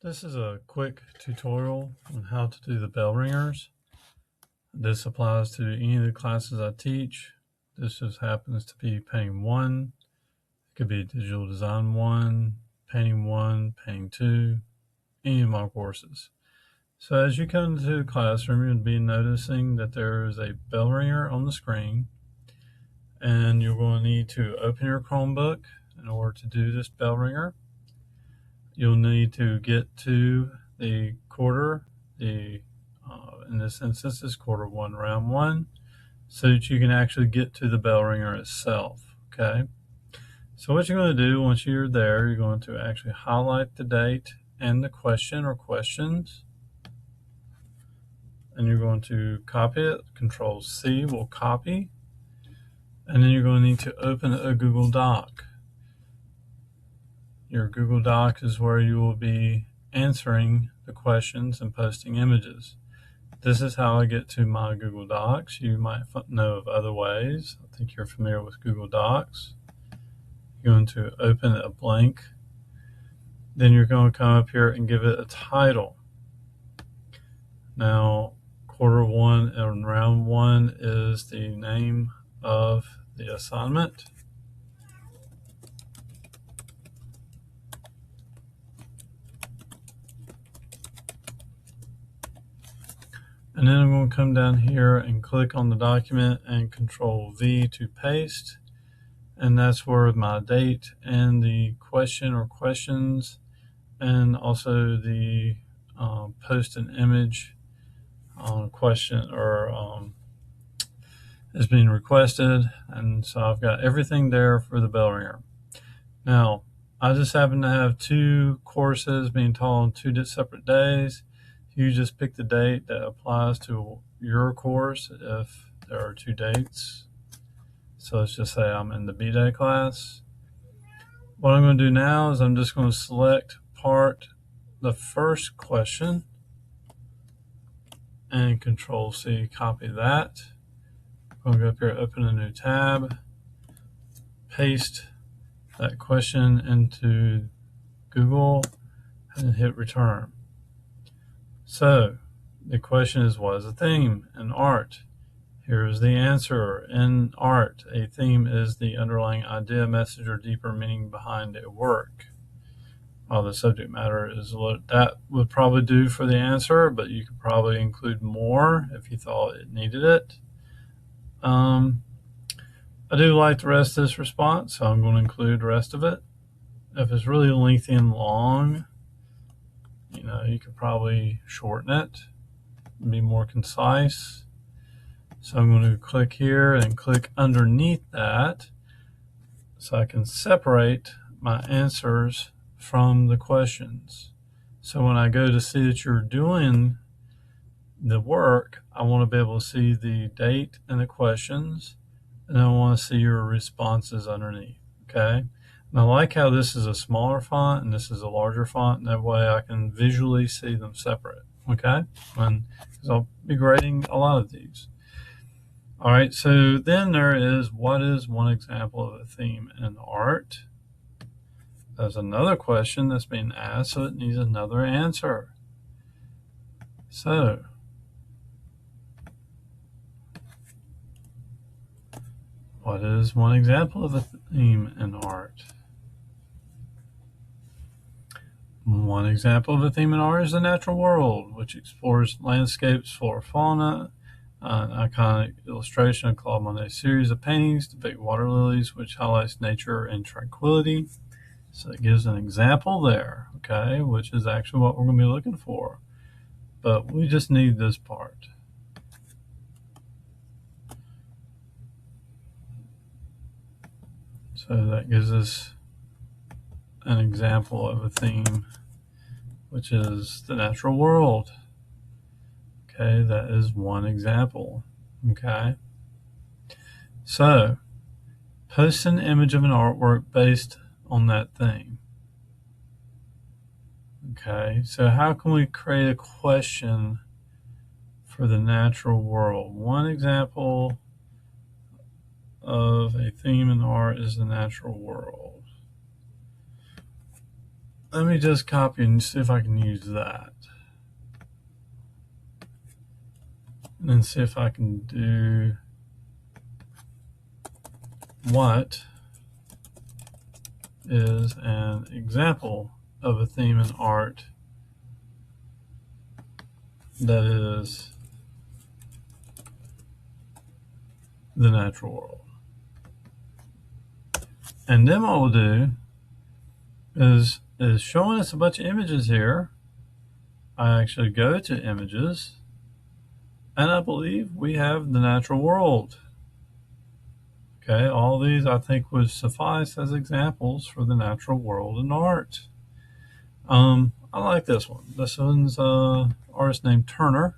This is a quick tutorial on how to do the bell ringers. This applies to any of the classes I teach. This just happens to be painting 1. It could be digital design 1, painting 2, any of my courses. So as you come into the classroom, you'll be noticing that there is a bell ringer on the screen, and you're going to need to open your Chromebook in order to do this bell ringer. You'll need to get to the quarter, in this instance is quarter 1, round 1, so that you can actually get to the bell ringer itself. Okay, so what you're going to do once you're there, you're going to actually highlight the date and the question or questions, and you're going to copy it. Control C will copy, and then you're going to need to open a Google Doc. Your Google Doc is where you will be answering the questions and posting images. This is how I get to my Google Docs. You might know of other ways. I think you're familiar with Google Docs. You're going to open a blank. Then you're going to come up here and give it a title. Now, quarter 1 and round 1 is the name of the assignment. And then I'm going to come down here and click on the document and Control V to paste. And that's where my date and the question or questions, and also the post an image question or is being requested. And so I've got everything there for the bell ringer. Now, I just happen to have 2 courses being taught on 2 separate days. You just pick the date that applies to your course if there are 2 dates. So let's just say I'm in the B-Day class. What I'm going to do now is I'm just going to select the first question, and Control C, copy that. I'm going to go up here, open a new tab, paste that question into Google, and hit return. So the question is, what is a theme in art? Here's the answer. In art, a theme is the underlying idea, message, or deeper meaning behind a work. Well, the subject matter is what that would probably do for the answer, but you could probably include more if you thought it needed it. I do like the rest of this response, so I'm going to include the rest of it. If it's really lengthy and long, you could probably shorten it and be more concise. So I'm going to click here and click underneath that so I can separate my answers from the questions. So when I go to see that you're doing the work, I want to be able to see the date and the questions, and I want to see your responses underneath. Okay. And I like how this is a smaller font and this is a larger font, and that way I can visually see them separate. Okay. Because I'll be grading a lot of these. All right, so then there is, what is one example of a theme in art? There's another question that's being asked, so it needs another answer. So, what is one example of a theme in art? One example of a theme in art is the natural world, which explores landscapes, flora, fauna. An iconic illustration of Claude Monet's series of paintings depict water lilies, which highlights nature and tranquility. So it gives an example there, okay, which is actually what we're going to be looking for. But we just need this part. So that gives us an example of a theme, which is the natural world. Okay, that is one example. Okay. So, post an image of an artwork based on that theme. Okay, so how can we create a question for the natural world? One example of a theme in art is the natural world. let me just copy and see if I can use that. And then see if I can do what is an example of a theme in art that is the natural world. And then what we'll do is showing us a bunch of images here. I actually go to images, and I believe we have the natural world. Okay, all these I think would suffice as examples for the natural world in art. I like this one. This one's an artist named Turner.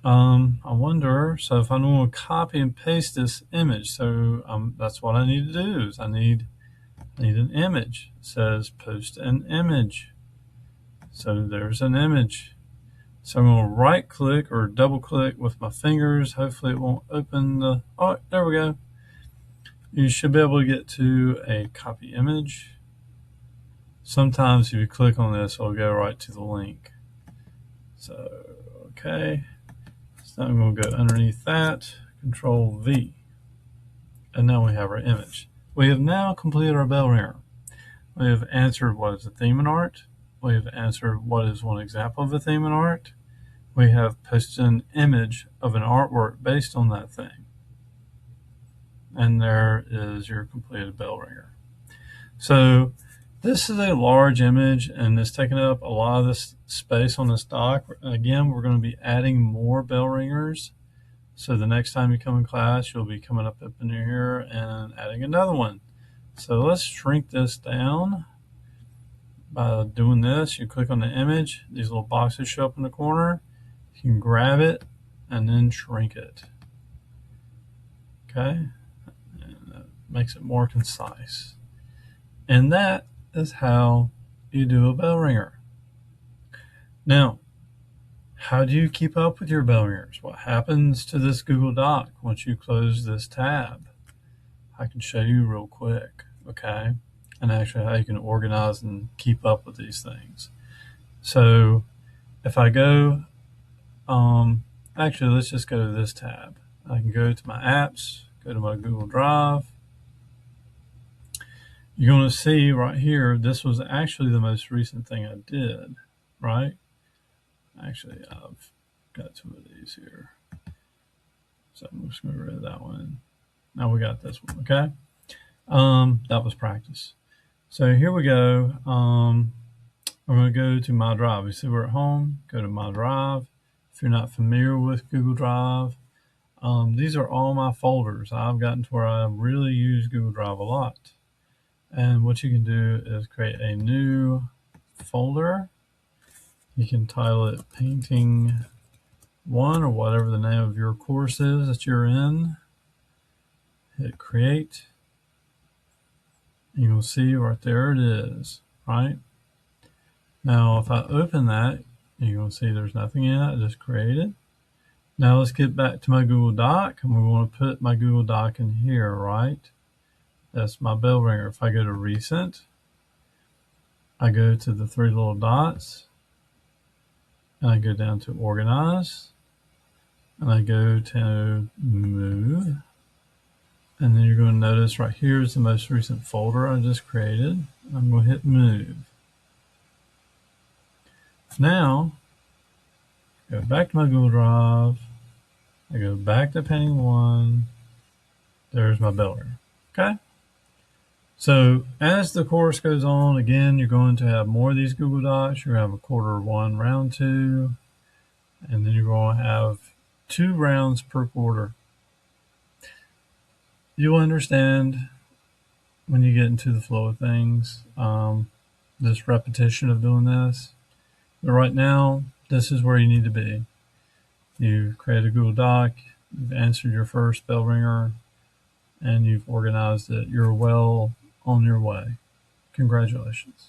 I wonder, so if I want to copy and paste this image, so that's what I need to do is I need an image. It says post an image. So there's an image. So I'm going to right click or double click with my fingers. Hopefully it won't open the, oh, there we go. You should be able to get to a copy image. Sometimes if you click on this, it'll go right to the link. So, okay. So I'm going to go underneath that, Control V. And now we have our image. We have now completed our bell ringer. We have answered what is a theme in art. We have answered what is one example of a theme in art. We have posted an image of an artwork based on that thing. And there is your completed bell ringer. So this is a large image and it's taking up a lot of this space on this dock. Again, we're going to be adding more bell ringers. So the next time you come in class, you'll be coming up in here and adding another one. So let's shrink this down. By doing this, you click on the image. These little boxes show up in the corner. You can grab it and then shrink it. Okay? And that makes it more concise. And that is how you do a bell ringer. Now, how do you keep up with your bell ringers? What happens to this Google Doc once you close this tab? I can show you real quick, okay? And actually how you can organize and keep up with these things. So if I go, actually let's just go to this tab. I can go to my apps, go to my Google Drive. You're going to see right here, this was actually the most recent thing I did, right? Actually, I've got two of these here. So I'm just going to get rid of that one. Now we got this one, okay? That was practice. So here we go. We're going to go to My Drive. You see we're at home, go to My Drive. If you're not familiar with Google Drive, these are all my folders. I've gotten to where I really use Google Drive a lot. And what you can do is create a new folder. You can title it Painting 1 or whatever the name of your course is that you're in. Hit Create. You'll see right there it is, right? Now, if I open that, you're going to see there's nothing in it. I just created. Now, let's get back to my Google Doc, and we want to put my Google Doc in here, right? That's my bell ringer. If I go to Recent, I go to the three little dots, and I go down to Organize, and I go to Move. And then you're going to notice right here is the most recent folder I just created. I'm going to hit Move. Now, go back to my Google Drive. I go back to Painting 1. There's my bell ringer. Okay? So as the course goes on, again, you're going to have more of these Google Docs. You're going to have a quarter 1, round 2. And then you're going to have 2 rounds per quarter. You'll understand when you get into the flow of things, this repetition of doing this. But right now, this is where you need to be. You've created a Google Doc, you've answered your first bell ringer, and you've organized it. You're well on your way. Congratulations.